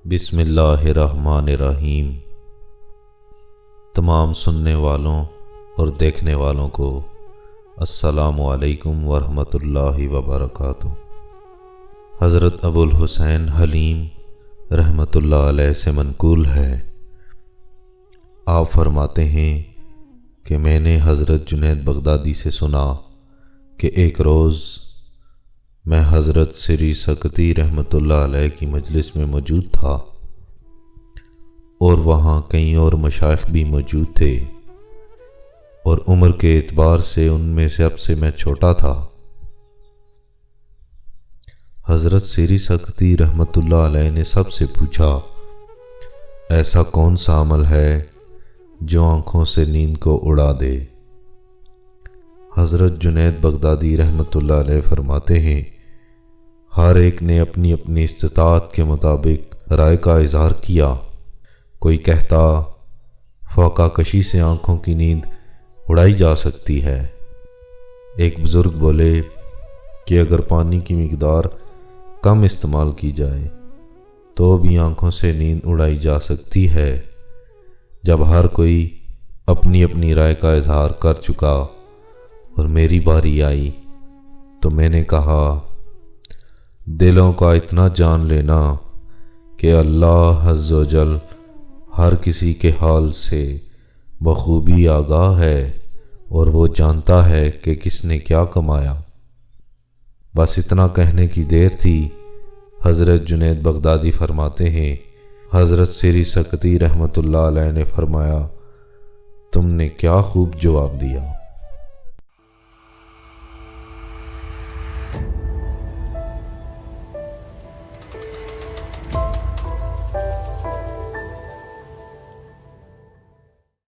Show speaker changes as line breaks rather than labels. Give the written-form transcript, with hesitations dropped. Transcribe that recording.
بسم اللہ الرحمن الرحیم۔ تمام سننے والوں اور دیکھنے والوں کو السلام علیکم ورحمۃ اللہ وبرکاتہ۔ حضرت ابو الحسین حلیم رحمۃ اللہ علیہ سے منقول ہے، آپ فرماتے ہیں کہ میں نے حضرت جنید بغدادی سے سنا کہ ایک روز میں حضرت سری سکتی رحمۃ اللہ علیہ کی مجلس میں موجود تھا اور وہاں کئی اور مشائخ بھی موجود تھے، اور عمر کے اعتبار سے ان میں سب سے میں چھوٹا تھا۔ حضرت سری سکتی رحمۃ اللہ علیہ نے سب سے پوچھا، ایسا کون سا عمل ہے جو آنکھوں سے نیند کو اڑا دے؟ حضرت جنید بغدادی رحمۃ اللہ علیہ فرماتے ہیں، ہر ایک نے اپنی اپنی استطاعت کے مطابق رائے کا اظہار کیا۔ کوئی کہتا فوقہ کشی سے آنکھوں کی نیند اڑائی جا سکتی ہے۔ ایک بزرگ بولے کہ اگر پانی کی مقدار کم استعمال کی جائے تو بھی آنکھوں سے نیند اڑائی جا سکتی ہے۔ جب ہر کوئی اپنی اپنی رائے کا اظہار کر چکا اور میری باری آئی تو میں نے کہا، دلوں کا اتنا جان لینا کہ اللہ عز و جل ہر کسی کے حال سے بخوبی آگاہ ہے اور وہ جانتا ہے کہ کس نے کیا کمایا۔ بس اتنا کہنے کی دیر تھی، حضرت جنید بغدادی فرماتے ہیں، حضرت سری سکتی رحمۃ اللہ علیہ نے فرمایا، تم نے کیا خوب جواب دیا۔